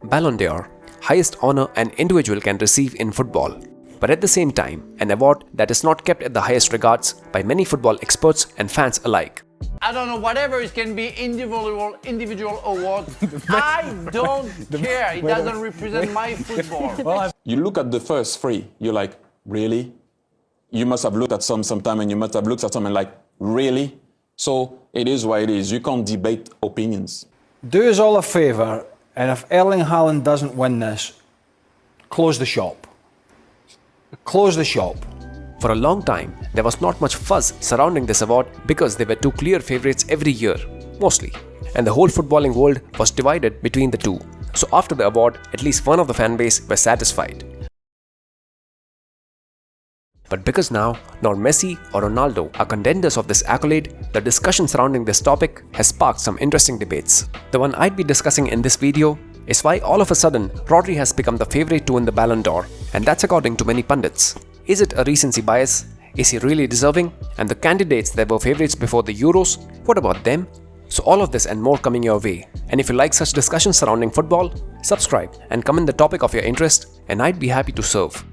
Ballon d'Or, highest honor an individual can receive in football, but at the same time, an award that is not kept at the highest regards by many football experts and fans alike. I don't know, whatever it can be, individual award. I don't care. It doesn't represent my football. You look at the first three, you're like, really? You must have looked at sometime and you must have looked at some and like, really? So it is what it is. You can't debate opinions. Do us all a favour, and if Erling Haaland doesn't win this, close the shop. Close the shop. For a long time, there was not much fuzz surrounding this award because there were two clear favourites every year, mostly, and the whole footballing world was divided between the two. So after the award, at least one of the fan base were satisfied. But because now, not Messi or Ronaldo are contenders of this accolade, the discussion surrounding this topic has sparked some interesting debates. The one I'd be discussing in this video is why all of a sudden Rodri has become the favourite to win the Ballon d'Or, and that's according to many pundits. Is it a recency bias? Is he really deserving? And the candidates that were favourites before the Euros, what about them? So all of this and more coming your way. And if you like such discussions surrounding football, subscribe and comment the topic of your interest, and I'd be happy to serve.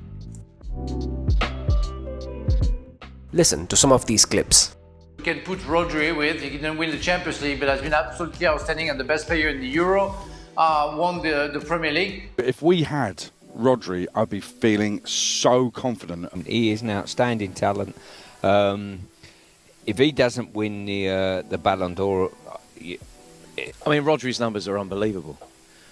Listen to some of these clips. You can put Rodri with, he didn't win the Champions League, but has been absolutely outstanding and the best player in the Euro, won the Premier League. If we had Rodri, I'd be feeling so confident. He is an outstanding talent. If he doesn't win the Ballon d'Or, I mean, Rodri's numbers are unbelievable.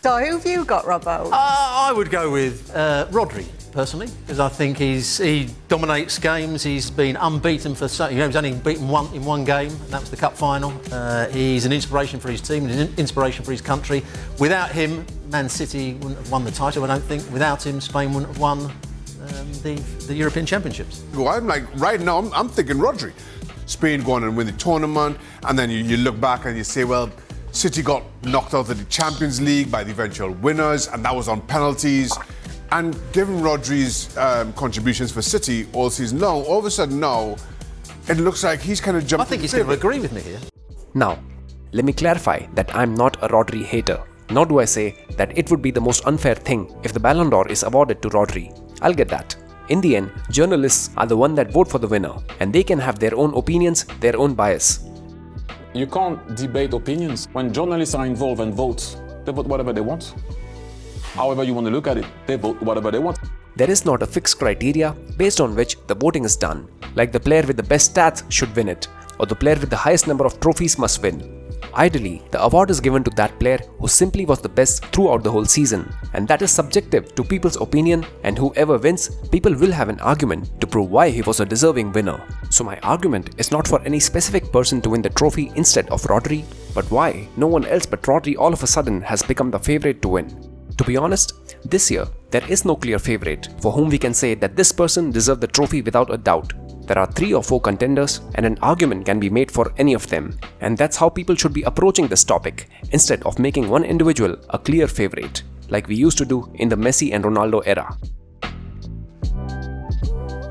So who have you got, Robbo? I would go with Rodri, personally, because I think he dominates games. He's been unbeaten for he's only beaten in one game, and that was the cup final. He's an inspiration for his team, an inspiration for his country. Without him, Man City wouldn't have won the title, I don't think. Without him, Spain wouldn't have won the European Championships. Well, I'm like, right now, I'm thinking Rodri. Spain go on and win the tournament, and then you look back and you say, well, City got knocked out of the Champions League by the eventual winners, and that was on penalties. And given Rodri's contributions for City all season long, all of a sudden now, it looks like he's kind of jumped. I think he's going to agree with me here. Now, let me clarify that I'm not a Rodri hater, nor do I say that it would be the most unfair thing if the Ballon d'Or is awarded to Rodri. I'll get that. In the end, journalists are the one that vote for the winner, and they can have their own opinions, their own bias. You can't debate opinions. When journalists are involved and vote, they vote whatever they want. However you want to look at it, they vote whatever they want. There is not a fixed criteria based on which the voting is done, like the player with the best stats should win it, or the player with the highest number of trophies must win. Ideally, the award is given to that player who simply was the best throughout the whole season, and that is subjective to people's opinion, and whoever wins, people will have an argument to prove why he was a deserving winner. So my argument is not for any specific person to win the trophy instead of Rodri, but why no one else but Rodri all of a sudden has become the favourite to win. To be honest, this year, there is no clear favourite for whom we can say that this person deserved the trophy without a doubt. There are 3 or 4 contenders, and an argument can be made for any of them. And that's how people should be approaching this topic, instead of making one individual a clear favourite, like we used to do in the Messi and Ronaldo era.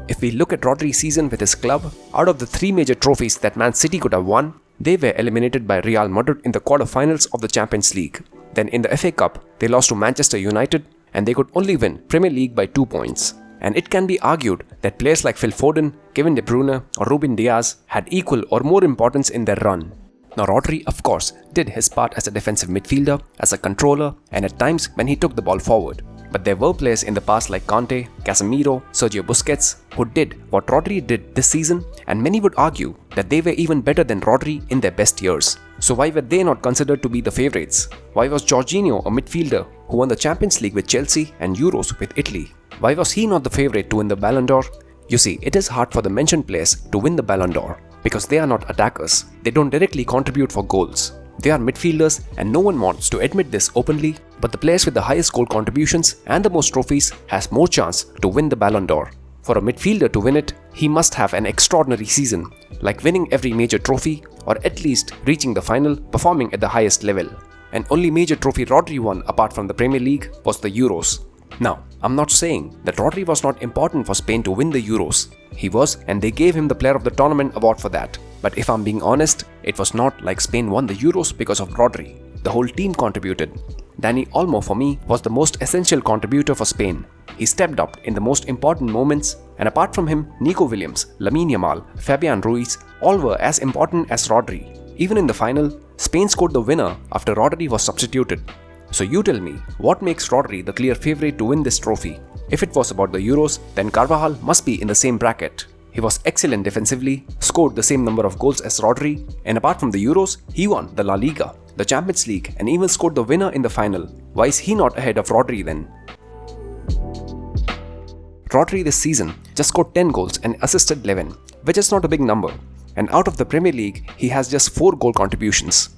If we look at Rodri's season with his club, out of the 3 major trophies that Man City could have won, they were eliminated by Real Madrid in the quarter-finals of the Champions League. Then in the FA Cup, they lost to Manchester United, and they could only win Premier League by 2 points. And it can be argued that players like Phil Foden, Kevin De Bruyne or Ruben Diaz had equal or more importance in their run. Now Rodri, of course, did his part as a defensive midfielder, as a controller, and at times when he took the ball forward. But there were players in the past like Conte, Casemiro, Sergio Busquets who did what Rodri did this season, and many would argue that they were even better than Rodri in their best years. So why were they not considered to be the favourites? Why was Jorginho a midfielder who won the Champions League with Chelsea and Euros with Italy? Why was he not the favourite to win the Ballon d'Or? You see, it is hard for the mentioned players to win the Ballon d'Or because they are not attackers. They don't directly contribute for goals. They are midfielders, and no one wants to admit this openly, but the players with the highest goal contributions and the most trophies has more chance to win the Ballon d'Or. For a midfielder to win it, he must have an extraordinary season, like winning every major trophy or at least reaching the final, performing at the highest level. And only major trophy Rodri won apart from the Premier League was the Euros. Now, I'm not saying that Rodri was not important for Spain to win the Euros. He was, and they gave him the Player of the Tournament award for that. But if I'm being honest, it was not like Spain won the Euros because of Rodri. The whole team contributed. Dani Olmo for me was the most essential contributor for Spain. He stepped up in the most important moments, and apart from him, Nico Williams, Lamine Yamal, Fabian Ruiz, all were as important as Rodri. Even in the final, Spain scored the winner after Rodri was substituted. So you tell me, what makes Rodri the clear favourite to win this trophy? If it was about the Euros, then Carvajal must be in the same bracket. He was excellent defensively, scored the same number of goals as Rodri, and apart from the Euros, he won the La Liga, the Champions League, and even scored the winner in the final. Why is he not ahead of Rodri then? Rodri this season just scored 10 goals and assisted 11, which is not a big number. And out of the Premier League, he has just 4 goal contributions.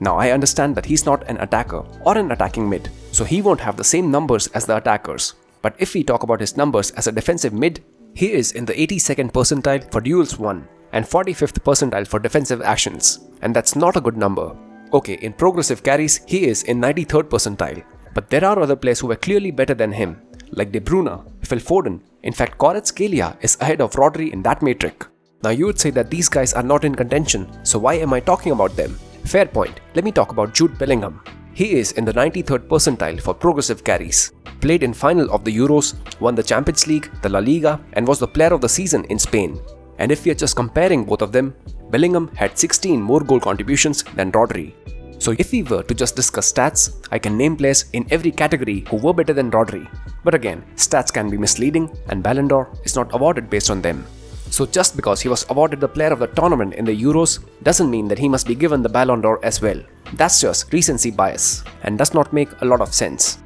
Now I understand that he's not an attacker or an attacking mid, so he won't have the same numbers as the attackers. But if we talk about his numbers as a defensive mid, he is in the 82nd percentile for duels won and 45th percentile for defensive actions. And that's not a good number. Okay, in progressive carries, he is in 93rd percentile. But there are other players who were clearly better than him, like De Bruyne, Phil Foden. In fact, Kvaratskhelia is ahead of Rodri in that metric. Now you would say that these guys are not in contention, so why am I talking about them? Fair point, let me talk about Jude Bellingham. He is in the 93rd percentile for progressive carries. Played in final of the Euros, won the Champions League, the La Liga, and was the player of the season in Spain. And if we are just comparing both of them, Bellingham had 16 more goal contributions than Rodri. So if we were to just discuss stats, I can name players in every category who were better than Rodri. But again, stats can be misleading and Ballon d'Or is not awarded based on them. So just because he was awarded the player of the tournament in the Euros doesn't mean that he must be given the Ballon d'Or as well. That's just recency bias and does not make a lot of sense.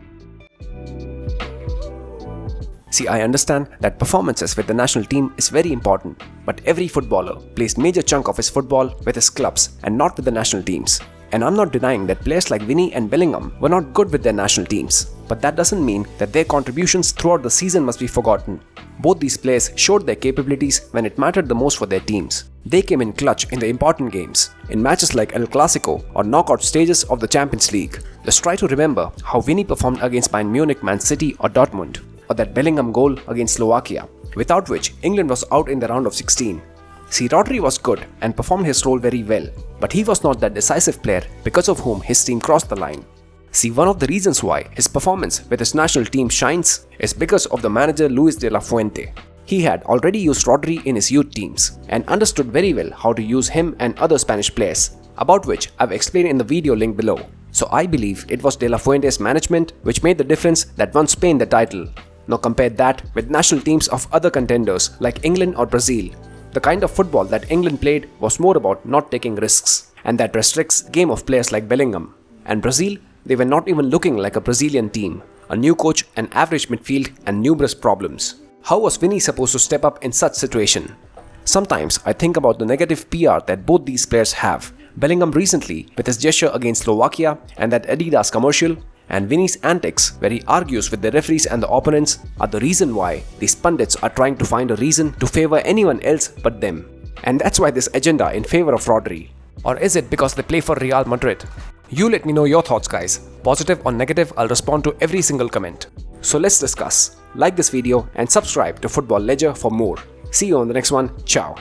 See, I understand that performances with the national team is very important, but every footballer plays major chunk of his football with his clubs and not with the national teams. And I'm not denying that players like Vini and Bellingham were not good with their national teams, but that doesn't mean that their contributions throughout the season must be forgotten. Both these players showed their capabilities when it mattered the most for their teams. They came in clutch in the important games, in matches like El Clasico or knockout stages of the Champions League. Just try to remember how Vini performed against Bayern Munich, Mancity or Dortmund, or that Bellingham goal against Slovakia, without which England was out in the round of 16. See, Rodri was good and performed his role very well, but he was not that decisive player because of whom his team crossed the line. See, one of the reasons why his performance with his national team shines is because of the manager Luis de la Fuente. He had already used Rodri in his youth teams and understood very well how to use him and other Spanish players, about which I've explained in the video link below. So I believe it was de la Fuente's management which made the difference that won Spain the title. Now compare that with national teams of other contenders like England or Brazil. The kind of football that England played was more about not taking risks, and that restricts the game of players like Bellingham. And Brazil, they were not even looking like a Brazilian team. A new coach, an average midfield, and numerous problems. How was Vini supposed to step up in such situation? Sometimes I think about the negative PR that both these players have. Bellingham recently with his gesture against Slovakia and that Adidas commercial, and Vini's antics where he argues with the referees and the opponents are the reason why these pundits are trying to find a reason to favour anyone else but them. And that's why this agenda in favour of Rodri. Or is it because they play for Real Madrid? You let me know your thoughts, guys. Positive or negative, I'll respond to every single comment. So let's discuss. Like this video and subscribe to Football Ledger for more. See you on the next one. Ciao.